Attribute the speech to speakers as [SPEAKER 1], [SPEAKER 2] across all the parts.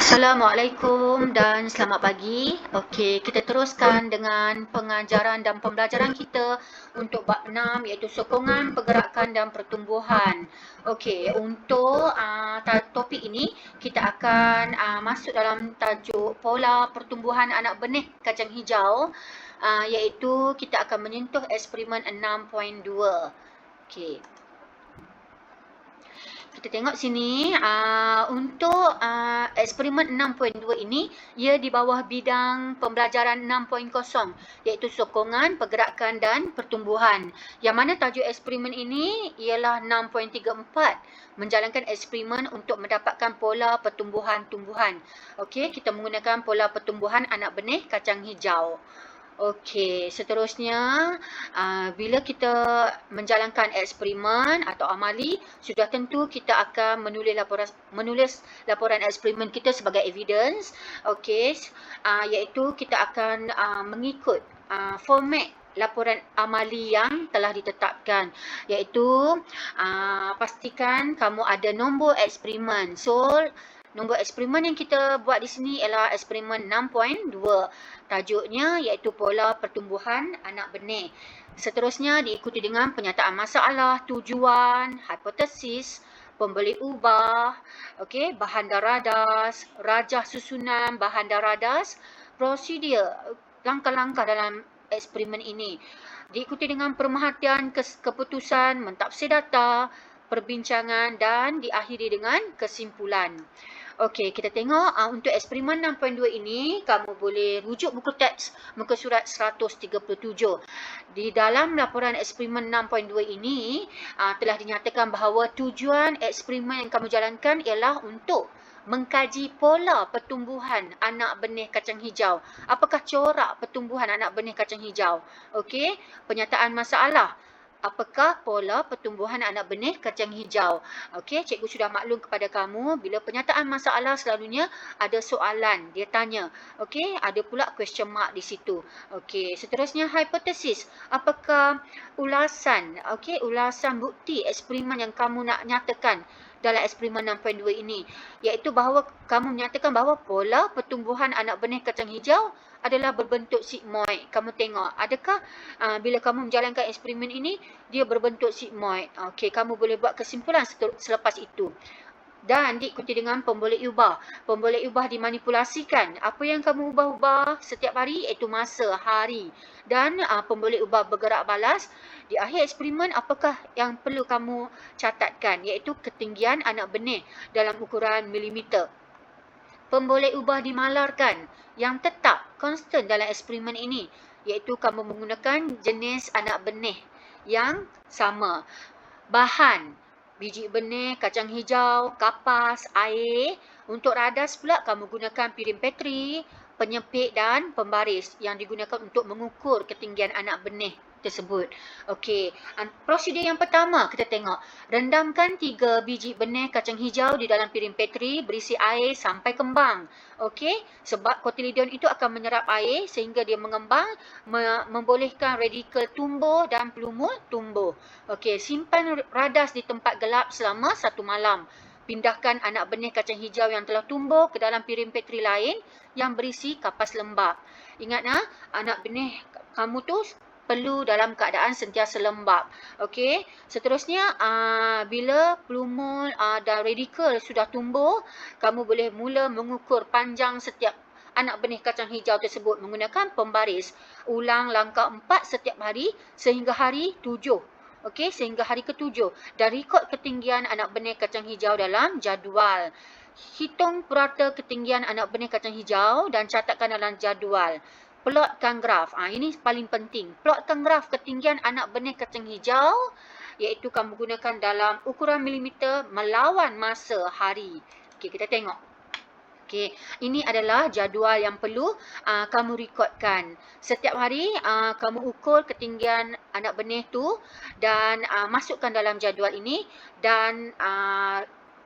[SPEAKER 1] Assalamualaikum dan selamat pagi. Okey, kita teruskan dengan pengajaran dan pembelajaran kita untuk bab 6 iaitu sokongan, pergerakan dan pertumbuhan. Okey, untuk topik ini kita akan masuk dalam tajuk pola pertumbuhan anak benih kacang hijau, iaitu kita akan menyentuh eksperimen 6.2. Okey. Kita tengok sini, untuk eksperimen 6.2 ini, ia di bawah bidang pembelajaran 6.0 iaitu sokongan, pergerakan dan pertumbuhan. Yang mana tajuk eksperimen ini ialah 6.34, menjalankan eksperimen untuk mendapatkan pola pertumbuhan tumbuhan. Okey, kita menggunakan pola pertumbuhan anak benih kacang hijau. Okey, seterusnya bila kita menjalankan eksperimen atau amali, sudah tentu kita akan menulis laporan eksperimen kita sebagai evidence. Okey, iaitu kita akan mengikut format laporan amali yang telah ditetapkan, iaitu pastikan kamu ada nombor eksperimen. So, nombor eksperimen yang kita buat di sini ialah eksperimen 6.2. Tajuknya iaitu pola pertumbuhan anak benih. Seterusnya diikuti dengan penyataan masalah, tujuan, hipotesis, pembeli ubah, okey, bahan daradas, rajah susunan bahan daradas, prosedur, langkah-langkah dalam eksperimen ini. Diikuti dengan pemerhatian keputusan, mentafsir data, perbincangan dan diakhiri dengan kesimpulan. Okey, kita tengok untuk eksperimen 6.2 ini, kamu boleh rujuk buku teks muka surat 137. Di dalam laporan eksperimen 6.2 ini, telah dinyatakan bahawa tujuan eksperimen yang kamu jalankan ialah untuk mengkaji pola pertumbuhan anak benih kacang hijau. Apakah corak pertumbuhan anak benih kacang hijau? Okey, penyataan masalah. Apakah pola pertumbuhan anak benih kacang hijau? Okey, cikgu sudah maklum kepada kamu bila penyataan masalah selalunya ada soalan, dia tanya. Okey, ada pula question mark di situ. Okey, seterusnya hipotesis. Apakah ulasan, ulasan bukti eksperimen yang kamu nak nyatakan dalam eksperimen 6.2 ini, iaitu bahawa kamu menyatakan bahawa pola pertumbuhan anak benih kacang hijau adalah berbentuk sigmoid. Kamu tengok, adakah bila kamu menjalankan eksperimen ini, dia berbentuk sigmoid. Okey, kamu boleh buat kesimpulan selepas itu. Dan diikuti dengan pemboleh ubah. Pemboleh ubah dimanipulasikan. Apa yang kamu ubah-ubah setiap hari iaitu masa, hari. Dan pemboleh ubah bergerak balas. Di akhir eksperimen, apakah yang perlu kamu catatkan? Iaitu ketinggian anak benih dalam ukuran milimeter. Pemboleh ubah dimalarkan yang tetap, konstan dalam eksperimen ini, iaitu kamu menggunakan jenis anak benih yang sama. Bahan, biji benih, kacang hijau, kapas, air. Untuk radas pula kamu gunakan piring Petri, penyepit dan pembaris yang digunakan untuk mengukur ketinggian anak benih tersebut. Okey, prosedur yang pertama kita tengok. Rendamkan 3 biji benih kacang hijau di dalam piring Petri berisi air sampai kembang. Okey, sebab cotyledon itu akan menyerap air sehingga dia mengembang, membolehkan radikal tumbuh dan pelumul tumbuh. Okey, simpan radas di tempat gelap selama 1 malam. Pindahkan anak benih kacang hijau yang telah tumbuh ke dalam piring Petri lain yang berisi kapas lembap. Ingat anak benih kamu tu perlu dalam keadaan sentiasa lembap. Okey, seterusnya bila pelumul dan radikal sudah tumbuh, kamu boleh mula mengukur panjang setiap anak benih kacang hijau tersebut menggunakan pembaris. Ulang langkah 4 setiap hari sehingga hari 7. Okey, sehingga hari ke-7 dan rekod ketinggian anak benih kacang hijau dalam jadual. Hitung purata ketinggian anak benih kacang hijau dan catatkan dalam jadual. Plotkan graf. Ini paling penting. Plotkan graf ketinggian anak benih kacang hijau, iaitu kamu gunakan dalam ukuran milimeter melawan masa hari. Okey, kita tengok. Okey, ini adalah jadual yang perlu kamu rekodkan. Setiap hari kamu ukur ketinggian anak benih tu dan masukkan dalam jadual ini dan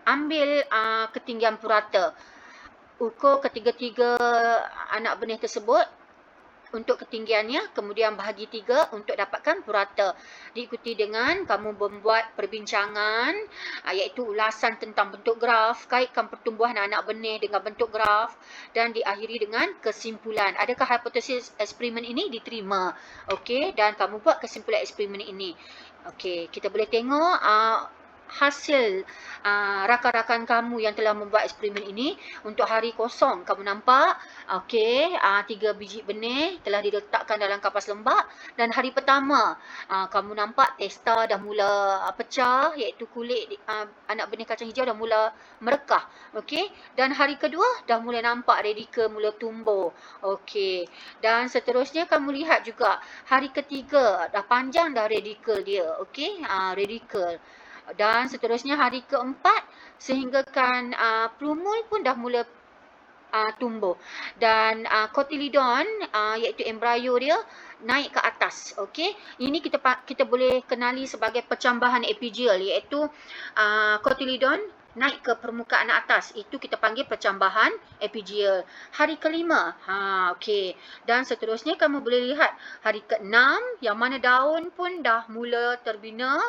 [SPEAKER 1] ambil ketinggian purata. Ukur ketiga-tiga anak benih tersebut untuk ketinggiannya, kemudian bahagi 3 untuk dapatkan purata. Diikuti dengan kamu membuat perbincangan iaitu ulasan tentang bentuk graf, kaitkan pertumbuhan anak benih dengan bentuk graf dan diakhiri dengan kesimpulan. Adakah hipotesis eksperimen ini diterima? Okey, dan kamu buat kesimpulan eksperimen ini. Okey, kita boleh tengok hasil rakan-rakan kamu yang telah membuat eksperimen ini. Untuk hari kosong kamu nampak okey, 3 biji benih telah diletakkan dalam kapas lembap, dan hari pertama kamu nampak testa dah mula pecah, iaitu kulit anak benih kacang hijau dah mula merekah. Okey, dan hari kedua dah mula nampak radikal mula tumbuh. Okey, dan seterusnya kamu lihat juga hari ketiga dah panjang dah radikal dia. Okey, radikal. Dan seterusnya hari keempat sehinggakan plumul pun dah mula tumbuh, dan cotyledon iaitu embrio dia naik ke atas. Okey, ini kita boleh kenali sebagai percambahan epigial, iaitu cotyledon naik ke permukaan atas. Itu kita panggil percambahan epigial. Hari kelima, okey, dan seterusnya kamu boleh lihat hari keenam yang mana daun pun dah mula terbina,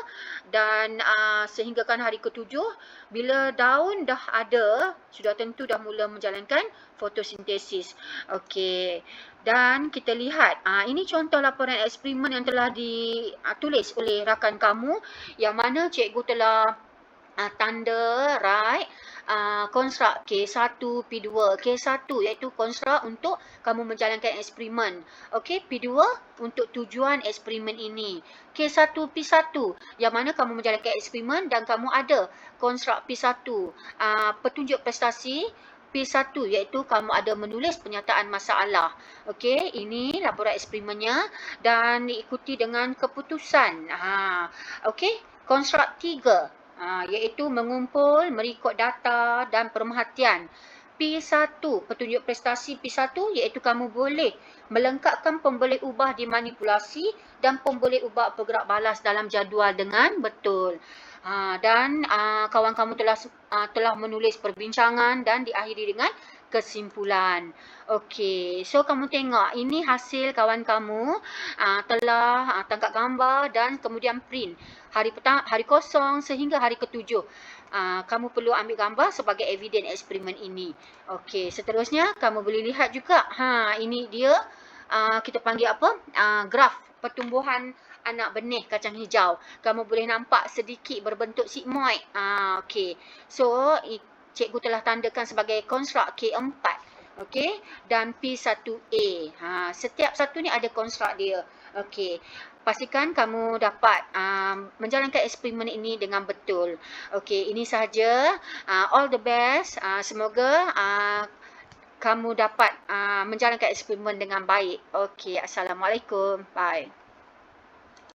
[SPEAKER 1] dan sehinggakan hari ketujuh bila daun dah ada, sudah tentu dah mula menjalankan fotosintesis. Okey, dan kita lihat ini contoh laporan eksperimen yang telah ditulis oleh rakan kamu, yang mana cikgu telah tanda konstruk K1, P2. K1 iaitu konstruk untuk kamu menjalankan eksperimen. Okey, P2 untuk tujuan eksperimen ini. K1, P1 yang mana kamu menjalankan eksperimen dan kamu ada konstruk P1. Petunjuk prestasi P1 iaitu kamu ada menulis penyataan masalah. Okey, ini laporan eksperimennya dan diikuti dengan keputusan. Okey, konstruk 3 iaitu mengumpul, merekod data dan pemerhatian. P1, petunjuk prestasi P1 iaitu kamu boleh melengkapkan pemboleh ubah dimanipulasi dan pemboleh ubah bergerak balas dalam jadual dengan betul. Dan kawan kamu telah menulis perbincangan dan diakhiri dengan kesimpulan. Okey, so kamu tengok ini hasil kawan kamu telah tangkap gambar dan kemudian print. Hari kosong sehingga hari ketujuh. Kamu perlu ambil gambar sebagai evidence eksperimen ini. Okey, seterusnya kamu boleh lihat juga. Ini dia kita panggil apa? Graf pertumbuhan anak benih kacang hijau. Kamu boleh nampak sedikit berbentuk sigmoid. Okey. So, cikgu telah tandakan sebagai konstruk K4. Okey, dan P1A. Setiap satu ni ada konstruk dia. Okey. Pastikan kamu dapat menjalankan eksperimen ini dengan betul. Okey, ini sahaja. All the best. Semoga kamu dapat menjalankan eksperimen dengan baik. Okey, Assalamualaikum. Bye.